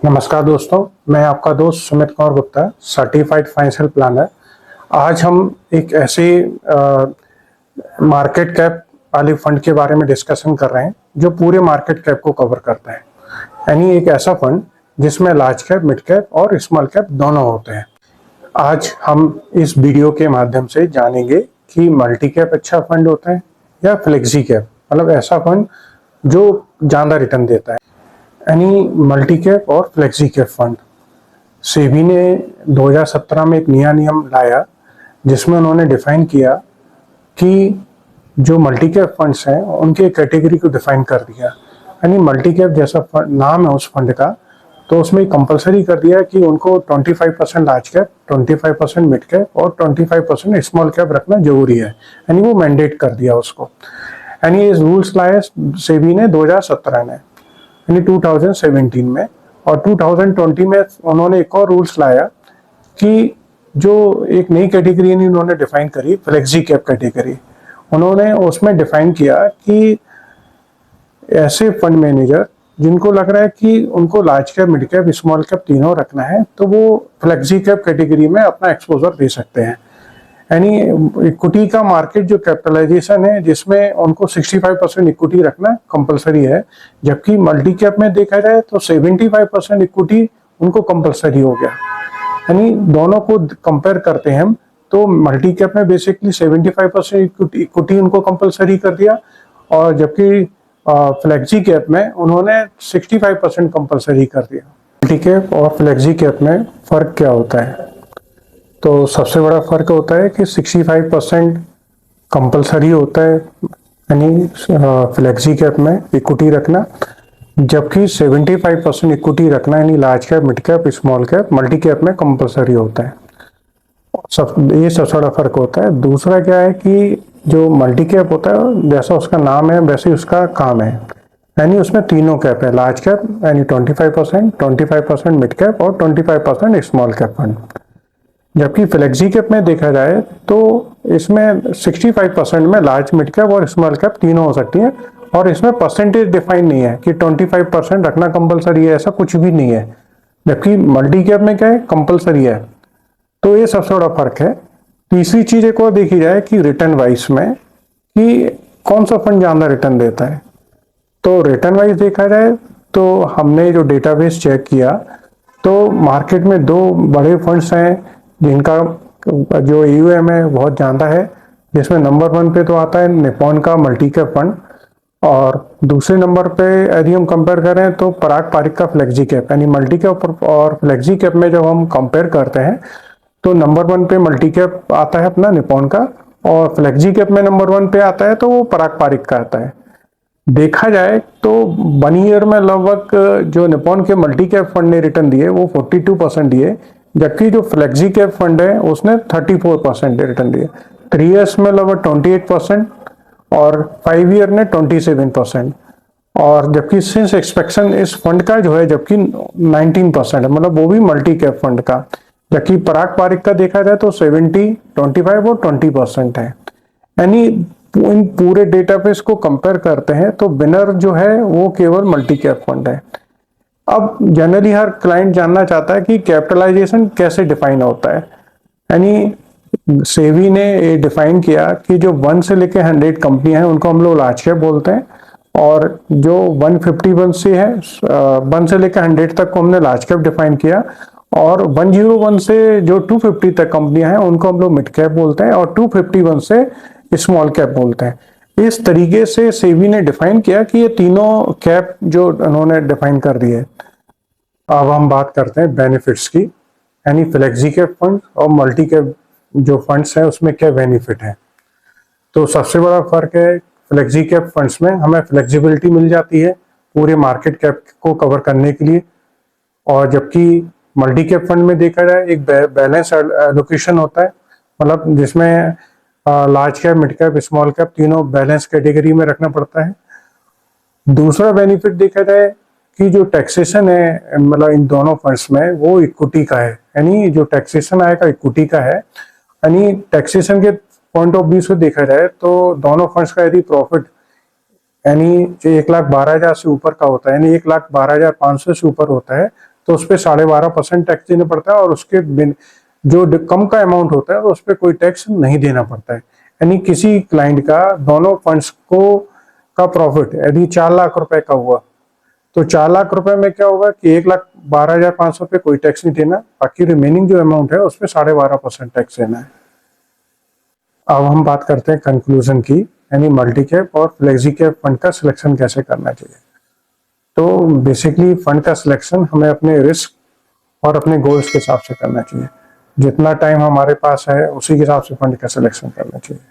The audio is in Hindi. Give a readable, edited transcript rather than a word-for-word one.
नमस्कार दोस्तों, मैं आपका दोस्त Sumit Kumar Gupta, certified financial planner. आज हम एक ऐसे मार्केट कैप वाले फंड के बारे में डिस्कशन कर रहे हैं जो पूरे मार्केट कैप को कवर करता है। यानी एक ऐसा फंड जिसमें लार्ज कैप, मिड कैप और स्मॉल कैप दोनों होते हैं। आज हम इस वीडियो के माध्यम से जानेंगे कि मल्टी कैप अच्छा फंड होता है या फ्लेक्सी कैप, मतलब ऐसा फंड जो ज़्यादा रिटर्न देता है। यानी मल्टी कैप और फ्लेक्सी कैप फंड। सेबी ने 2017 में एक नया नियम लाया जिसमें उन्होंने डिफाइन किया कि जो मल्टी कैप फंड्स हैं उनके कैटेगरी को डिफाइन कर दिया। यानी मल्टी कैप जैसा नाम है उस फंड का, तो उसमें कंपलसरी कर दिया कि उनको 25% लार्ज कैप, 25% मिड कैप और 25% स्मॉल कैप रखना जरूरी है। यानी वो मैंडेट कर दिया उसको। यानी ये रूल्स लाए सेबी ने 2017 में, यानी 2017 में। और 2020 में उन्होंने एक और रूल्स लाया कि जो एक नई कैटेगरी उन्होंने डिफाइन करी, फ्लेक्सी कैप कैटेगरी। उन्होंने उसमें डिफाइन किया कि ऐसे फंड मैनेजर जिनको लग रहा है कि उनको large cap, mid cap, small cap तीनों रखना है, तो वो फ्लेक्सी कैप कैटेगरी में अपना एक्सपोजर दे सकते हैं। यानी इक्विटी का मार्केट जो कैपिटलाइजेशन है जिसमें उनको 65% इक्विटी रखना कंपलसरी है, जबकि मल्टी कैप में देखा जाए तो 75% इक्विटी उनको कंपलसरी हो गया। यानी दोनों को कंपेयर करते हैं हम, तो मल्टी कैप में बेसिकली 75% इक्विटी उनको कंपलसरी कर दिया, और जबकि फ्लेक्सी कैप में उन्होंने 65% कंपलसरी कर दिया। मल्टी कैप और फ्लेक्सी कैप में फर्क क्या होता है? तो सबसे बड़ा फर्क होता है कि 65% कंपलसरी होता है, यानी फ्लेक्सी कैप में इक्विटी रखना, जबकि 75% इक्विटी रखना यानी large cap, mid cap, small cap, multi cap में कंपलसरी होता है। ये सबसे बड़ा फर्क होता है। दूसरा क्या है कि जो मल्टी कैप होता है जैसा उसका नाम है वैसे उसका काम है, यानी उसमें तीनों कैप है, लार्ज कैप यानी 25%, 25% मिड कैप और 25% स्मॉल कैप फंड। जबकि फ्लेक्सी कैप में देखा जाए तो इसमें 65% में लार्ज, मिड कैप और स्मॉल कैप तीनों हो सकती है, और इसमें परसेंटेज डिफाइन नहीं है कि 25% रखना कंपलसरी है, ऐसा कुछ भी नहीं है। जबकि मल्टी कैप में क्या है, कंपलसरी है। तो ये सबसे बड़ा फर्क है। तीसरी चीज एक और देखी जाए कि रिटर्न वाइज में कि कौन सा फंड ज्यादा रिटर्न देता है। तो रिटर्न वाइज देखा जाए तो हमने जो डेटाबेस चेक किया तो मार्केट में दो बड़े फंड्स हैं जिनका जो AUM है बहुत ज़्यादा है, जिसमें नंबर 1 पे तो आता है निप्पॉन का मल्टी कैप फंड, और दूसरे नंबर पे यदि हम कंपेयर करें तो पराग पारिक का फ्लेक्सी कैप। यानी मल्टी कैप और फ्लेक्सी कैप में जब हम कंपेयर करते हैं तो नंबर 1 पे मल्टी कैप आता है अपना निप्पॉन का, और फ्लेक्सी कैप में नंबर 1 पे आता है तो वो पराग पारिक का आता है। देखा जाए तो 1 ईयर में लगभग जो निप्पॉन के मल्टी कैप फंड ने रिटर्न दिए वो 42% दिए, जबकि जो फ्लेक्सी कैप फंड है उसने 34% रिटर्न दिए। 3 ईयर्स में लगभग 28% और 5 ईयर ने 27%, और जबकि सिंस एक्सपेक्शन इस फंड का जो है जबकि 19% है, मतलब वो भी मल्टी कैप फंड का। जबकि पराग पारिक का देखा जाए तो 70, 25 और 20% है। यानी इन पूरे डेटाबेस को कंपेयर करते हैं तो विनर जो है वो केवल मल्टी कैप फंड है। अब जनरली हर क्लाइंट जानना चाहता है कि कैपिटलाइजेशन कैसे डिफाइन होता है। यानी सेबी ने ये डिफाइन किया कि जो 1 से लेकर 100 कंपनियां हैं उनको हम लोग लार्ज कैप बोलते हैं, और जो 151 से है 1 से लेकर 100 तक को हमने लार्ज कैप डिफाइन किया, और 101 से जो 250 तक कंपनियां हैं उनको हम लोग मिड कैप बोलते हैं, और 251 से स्मॉल कैप बोलते हैं। इस तरीके से सेबी ने डिफाइन किया कि ये तीनों कैप जो उन्होंने डिफाइन कर दिए। अब हम बात करते हैं बेनिफिट्स की, यानी फ्लेक्सी कैप फंड और मल्टी कैप जो फंड्स हैं उसमें क्या बेनिफिट है। तो सबसे बड़ा फर्क है, फ्लेक्सी कैप फंड्स में हमें फ्लेक्सिबिलिटी मिल जाती है पूरे मार्केट कैप को कवर करने के लिए, और जबकि मल्टी कैप फंड में देखा जाए एक बैलेंस एलोकेशन होता है, मतलब जिसमें large cap, mid cap, small cap तीनों बैलेंस कैटेगरी में रखना पड़ता है। दूसरा बेनिफिट देखा जाए कि जो टैक्सेशन है मतलब इन दोनों फंड्स में वो इक्विटी का है, यानी जो टैक्सेशन आएगा इक्विटी का है। यानी टैक्सेशन के पॉइंट ऑफ व्यू से देखा जाए तो दोनों फंड्स का यदि प्रॉफिट यानी जो 1,12,000 से ऊपर का होता है, यानी 1,12,500 से ऊपर होता है, तो उस पर 12.5% टैक्स देना पड़ता है, और उसके जो कम का अमाउंट होता है तो उस पर कोई टैक्स नहीं देना पड़ता है। यानी किसी क्लाइंट का दोनों फंड्स को का प्रॉफिट यदि 4 लाख रुपए का हुआ, तो 4 लाख रुपए में क्या होगा कि 1,12,500 पे कोई टैक्स नहीं देना, बाकी रिमेनिंग जो अमाउंट है उसमें 12.5% टैक्स देना है। अब हम बात करते हैं कंक्लूजन की, यानी मल्टी कैप और फ्लेक्सी कैप फंड का सिलेक्शन कैसे करना चाहिए। तो बेसिकली फंड का सिलेक्शन हमें अपने रिस्क और अपने गोल्स के हिसाब से करना चाहिए। जितना टाइम हमारे पास है उसी के हिसाब से फंड का सिलेक्शन करना चाहिए।